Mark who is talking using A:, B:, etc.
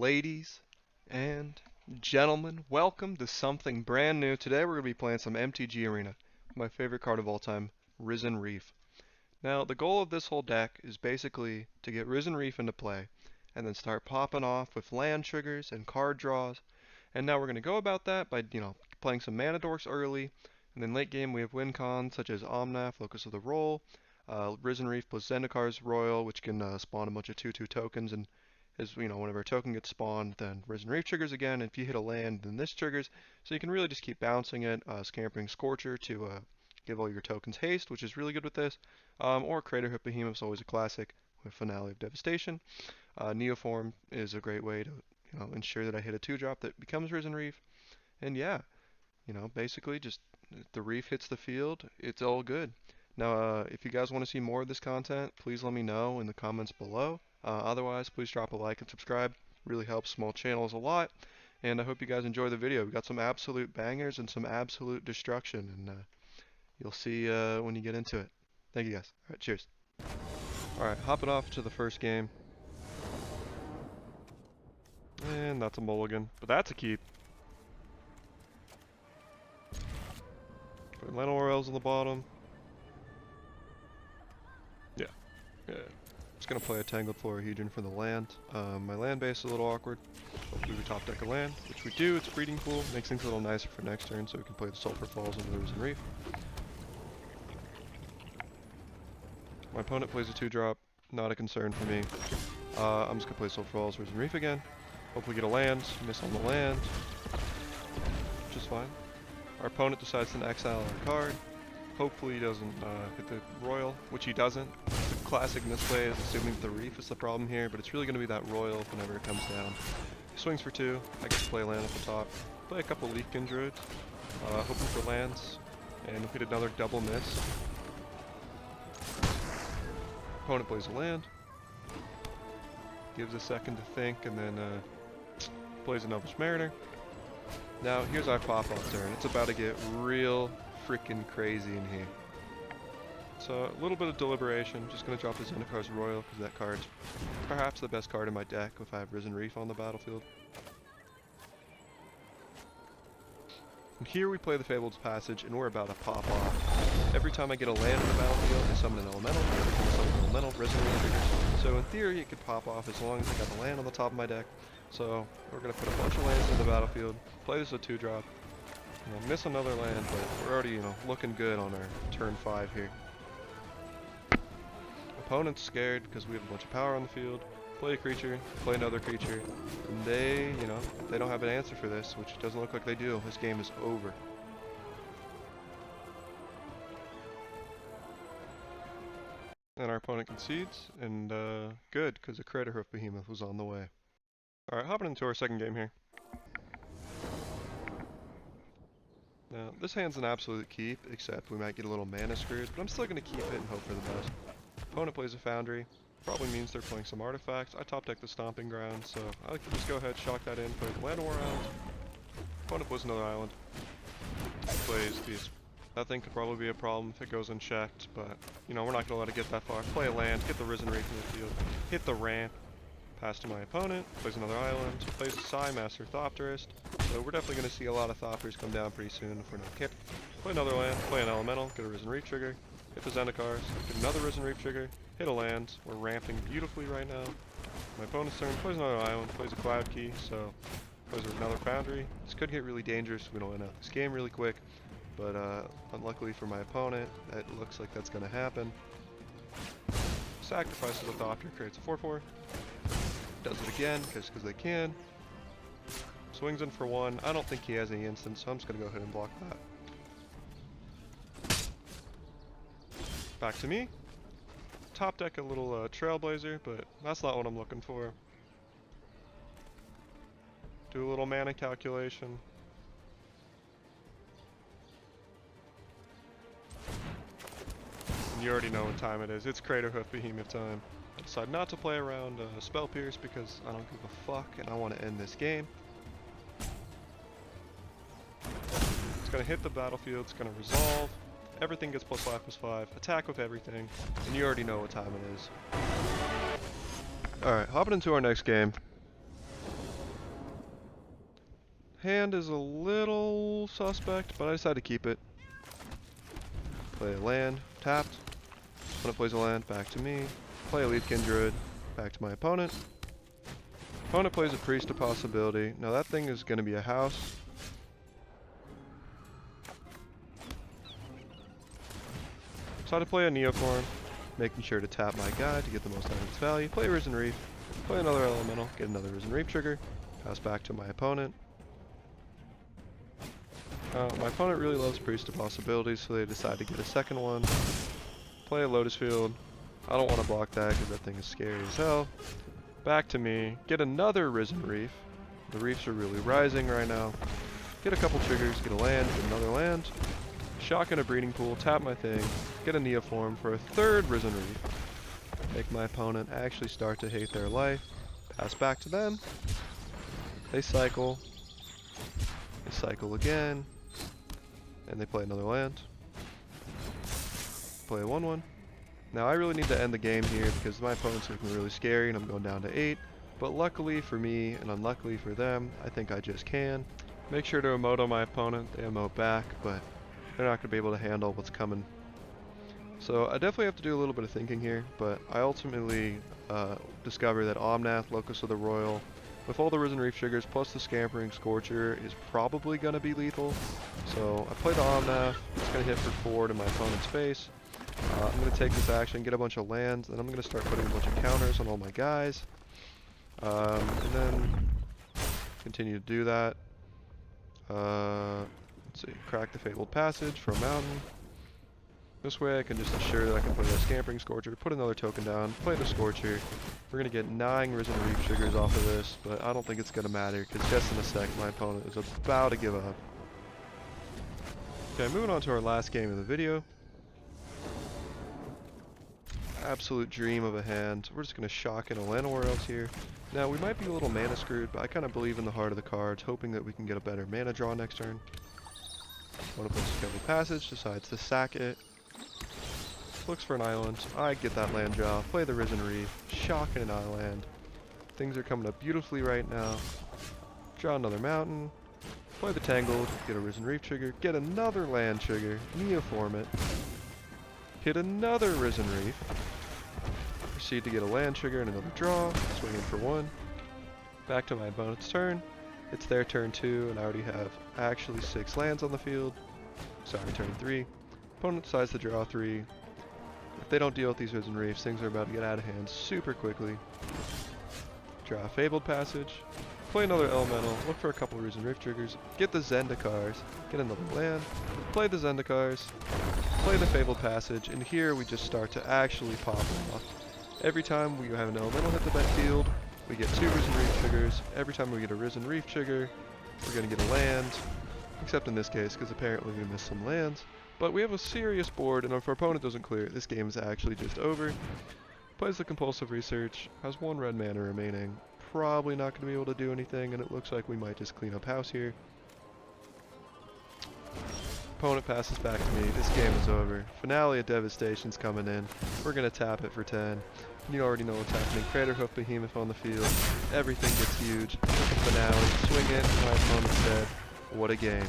A: Ladies and gentlemen, welcome to something brand new. Today we're going to be playing some MTG Arena, my favorite card of all time, Risen Reef. Now, the goal of this whole deck is basically to get Risen Reef into play, and then start popping off with land triggers and card draws. And now we're going to go about that by, playing some mana dorks early, and then late game we have win cons such as Omnath, Locus of the Roil, Risen Reef plus Zendikar's Roil, which can spawn a bunch of 2/2 tokens, and whenever a token gets spawned, then Risen Reef triggers again. And if you hit a land, then this triggers. So you can really just keep bouncing it. Scampering Scorcher to give all your tokens haste, which is really good with this. Or Craterhoof Behemoth is always a classic with Finale of Devastation. Neoform is a great way to ensure that I hit a 2-drop that becomes Risen Reef. And yeah, basically just if the Reef hits the field, it's all good. Now, if you guys want to see more of this content, please let me know in the comments below. Otherwise, please drop a like and subscribe. Really helps small channels a lot. And I hope you guys enjoy the video. We got some absolute bangers and some absolute destruction, and you'll see when you get into it. Thank you guys. All right, cheers. All right, hopping off to the first game. And that's a mulligan, but that's a keep. Put Llanowar Elves on the bottom. Yeah. Just gonna play a Tangled Florahedron for the land. My land base is a little awkward. Hopefully we top deck a land, which we do. It's breeding pool, makes things a little nicer for next turn, so we can play the Sulfur Falls and the Risen Reef. My opponent plays a 2-drop, not a concern for me. I'm just gonna play Sulfur Falls, Risen Reef again. Hopefully get a land, miss on the land, which is fine. Our opponent decides to exile our card. Hopefully he doesn't hit the Roil, which he doesn't. The classic misplay is assuming that the Reef is the problem here, but it's really going to be that Roil whenever it comes down. He swings for 2. I get to play land at the top. Play a couple Leafkin Druids, hoping for lands, and if we get another double miss. Opponent plays a land, gives a second to think, and then plays an Elvish Mariner. Now here's our pop-off turn. It's about to get real freaking crazy in here. So a little bit of deliberation. Just gonna drop the Zendikar's Roil because that card's perhaps the best card in my deck if I have Risen Reef on the battlefield. And here we play the Fabled Passage, and we're about to pop off. Every time I get a land on the battlefield, I summon an elemental. Every time I summon an elemental, Risen Reef triggers. So in theory, it could pop off as long as I got the land on the top of my deck. So we're gonna put a bunch of lands in the battlefield. Play this a 2-drop. Miss another land, but we're already, looking good on our turn 5 here. Opponent's scared because we have a bunch of power on the field. Play a creature, play another creature, and they don't have an answer for this, which doesn't look like they do. This game is over. And our opponent concedes, and good, because the Craterhoof Behemoth was on the way. Alright, hopping into our second game here. Now, this hand's an absolute keep, except we might get a little mana screwed, but I'm still going to keep it and hope for the best. Opponent plays a Foundry, probably means they're playing some artifacts. I top deck the Stomping Ground, so I like to just go ahead, shock that in, play the Llanowar Elves. Opponent plays another island. Plays these. That thing could probably be a problem if it goes unchecked, but, we're not going to let it get that far. Play a land, get the Risen Reef in the field, hit the ramp. Pass to my opponent, plays another island, plays a Psy Master Thopterist. So we're definitely going to see a lot of Thopters come down pretty soon if we're not careful. Play another land, play an elemental, get a Risen Reef trigger, hit the Zendikars, get another Risen Reef trigger, hit a land. We're ramping beautifully right now. My opponent's turn, plays another island, plays a Cloud Key, so plays another Foundry. This could get really dangerous if we don't win out this game really quick, but unluckily for my opponent, it looks like that's going to happen. Sacrifices a Thopter, creates a 4/4. Does it again, because they can. Swings in for 1. I don't think he has any instants, so I'm just going to go ahead and block that. Back to me. Top deck a little Trailblazer, but that's not what I'm looking for. Do a little mana calculation. And you already know what time it is. It's Craterhoof Behemoth time. I decide not to play around Spell Pierce because I don't give a fuck and I want to end this game. It's going to hit the battlefield, it's going to resolve, everything gets +5/+5, attack with everything, and you already know what time it is. Alright, hopping into our next game. Hand is a little suspect, but I decided to keep it. Play a land, tapped. Opponent plays a land, back to me. Play a Leafkin Druid, back to my opponent. Opponent plays a Priest of Possibility. Now that thing is going to be a house. So I play a Neoform, making sure to tap my guy to get the most out of its value. Play Risen Reef, play another Elemental, get another Risen Reef trigger, pass back to my opponent. My opponent really loves Priest of Possibilities, so they decide to get a second one. Play a Lotus Field. I don't want to block that because that thing is scary as hell. Back to me, get another Risen Reef. The Reefs are really rising right now. Get a couple triggers, get a land, get another land. Shotgun a Breeding Pool, tap my thing, get a Neoform for a third Risen Reef. Make my opponent actually start to hate their life. Pass back to them. They cycle. They cycle again. And they play another land. Play a 1-1. Now I really need to end the game here because my opponent's looking really scary and I'm going down to 8. But luckily for me and unluckily for them, I think I just can. Make sure to emote on my opponent. They emote back, but they're not going to be able to handle what's coming. So I definitely have to do a little bit of thinking here, but I ultimately discover that Omnath, Locus of the Roil, with all the Risen Reef triggers plus the Scampering Scorcher is probably going to be lethal. So I play the Omnath, it's going to hit for 4 to my opponent's face. I'm going to take this action, get a bunch of lands, then I'm going to start putting a bunch of counters on all my guys. And then continue to do that. Let's see, crack the Fabled Passage for a mountain. This way I can just ensure that I can put a Scampering Scorcher, put another token down, play the Scorcher. We're going to get 9 Risen Reef triggers off of this, but I don't think it's going to matter because just in a sec my opponent is about to give up. Okay, moving on to our last game of the video. Absolute dream of a hand. We're just going to shock in a Llanowar Elves here. Now we might be a little mana screwed, but I kind of believe in the heart of the cards, hoping that we can get a better mana draw next turn. One of us Fabled Passage, decides to sack it. Looks for an island. I get that land draw, play the Risen Reef, shock in an island. Things are coming up beautifully right now. Draw another mountain, play the Tangled, get a Risen Reef trigger, get another land trigger, Neoform it, hit another Risen Reef, proceed to get a land trigger and another draw, swinging for 1. Back to my opponent's turn. It's their turn 2, and I already have actually 6 lands on the field. Sorry, turn 3. Opponent decides to draw 3. If they don't deal with these Risen Reefs, things are about to get out of hand super quickly. Draw a Fabled Passage. Play another Elemental. Look for a couple Risen Reef triggers. Get the Zendikars. Get another land. Play the Zendikars. Play the Fabled Passage. And here we just start to actually pop off. Every time we have an Elemental hit the field, we get 2 Risen Reef triggers. Every time we get a Risen Reef trigger, we're going to get a land. Except in this case, because apparently we missed some lands. But we have a serious board, and if our opponent doesn't clear it, this game is actually just over. Plays the Compulsive Research, has 1 red mana remaining. Probably not going to be able to do anything, and it looks like we might just clean up house here. Opponent passes back to me. This game is over. Finale of Devastation's coming in. We're going to tap it for 10. You already know what's happening. Craterhoof Behemoth on the field. Everything gets huge. Finale. Swing it. My opponent's dead. What a game.